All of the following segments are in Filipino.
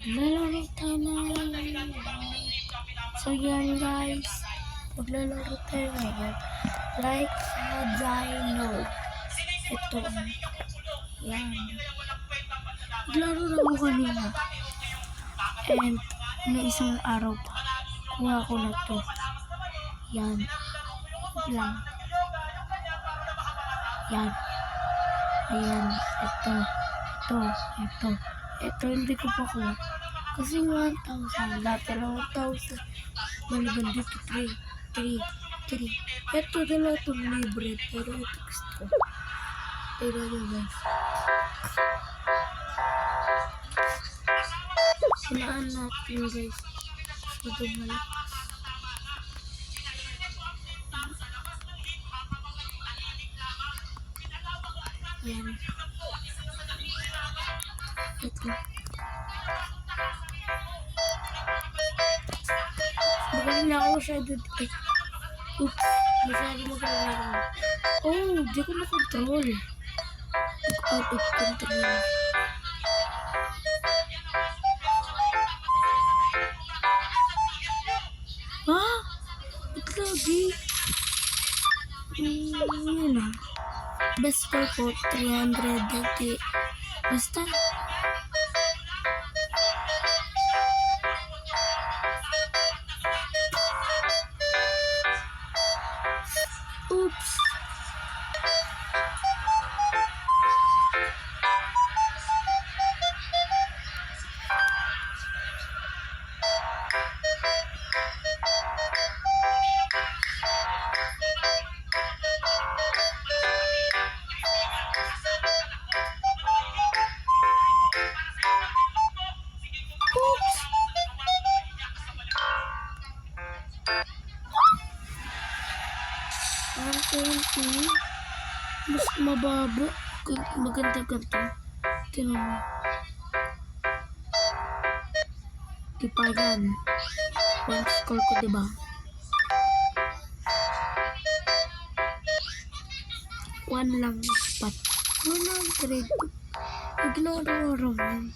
Lalaro tayo na. So yan guys, maglalaro tayo ngayon. Like a dino. Ito. Yan. Maglaro na ako kanina. And noong isang araw pa, kuha ko na to. Yan. Lang. Yan. Ayan. Ito hindi ko pa kuha. Kasi 1,000. Dati 1,000. Maliban dito 3. Ito dala itong libre. Pero ito gusto. Tignan nyo guys. Sinaan natin guys. Ito balik. Ayan. Ito. Magaling na ako masyado. Oops. Masyado magaling na ako. Oh, di ko na-control. Out of control. Ah! Ba't lagi? Yun na. Best score ko, 300. Basta. Oops. Mas mababa. Maganda ganito. Tingnan mo. Di pa yan. One score ko, diba? 1 lang. 100. Naglaro-araw yan.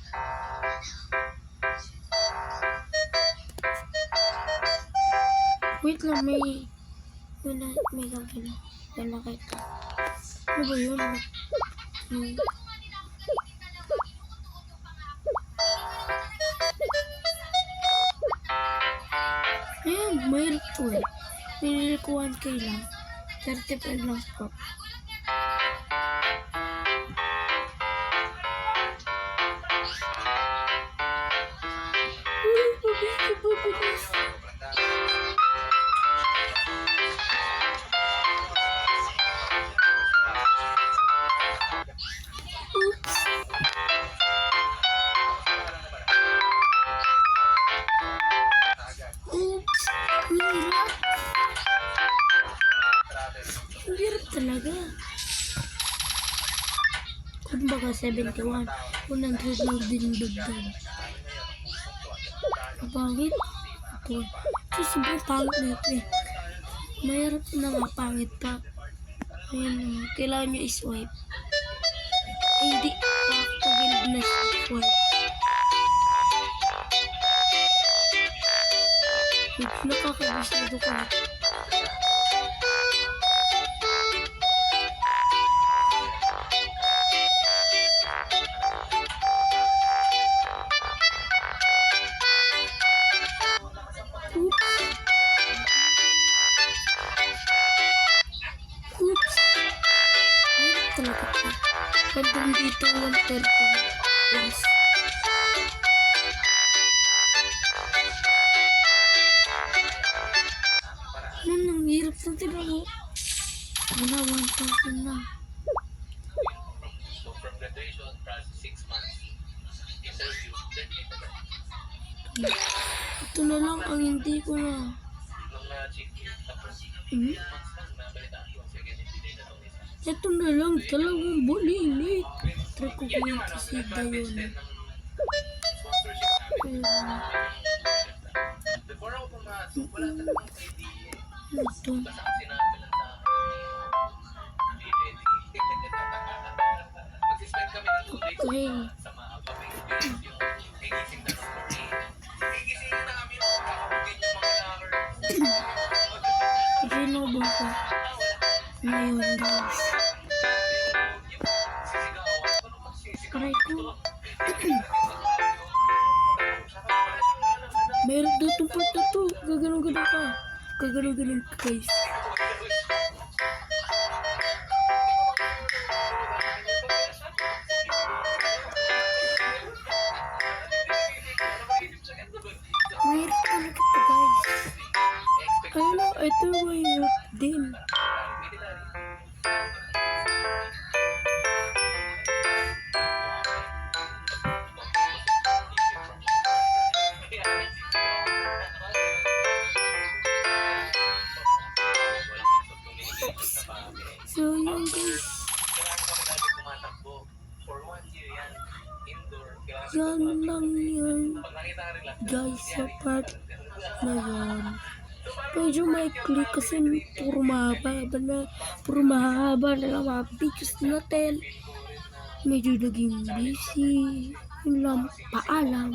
Wait lang, may gagawin. May nakita. Ano ba yun? Ayan, mayroon to eh. Pinili ko 1K lang. 35 lang po. Talaga. Kumbaga 71. 100 lang din dugdug. Pangit. Ito. Ito sobrang pangit na ito eh. Mayroon na nga pangit pa. Ayan. Kailangan nyo i-swipe. Hindi. Pagilid na swipe. Nakakabis na ito ko. Pagdating dito 130 plus. Ang hirap na tinago. Wala, 1,000 na. Ito na lang ang hindi ko na. Ito na lang talagang bulilit. Try ko kaya kasi dayon. Ito. Okay. Meron dito part na to. Gaganon-ganon ka. Gaganon-ganon ka, guys. Mahirap talaga to, guys. Ayun na, ito mahirap din. So, yun guys. Yan lang yun. Guys, sa part na yun. Medyo maikli kasi puro mahaba na lang mga videos natin. Medyo naging busy. Yun lang, paalam.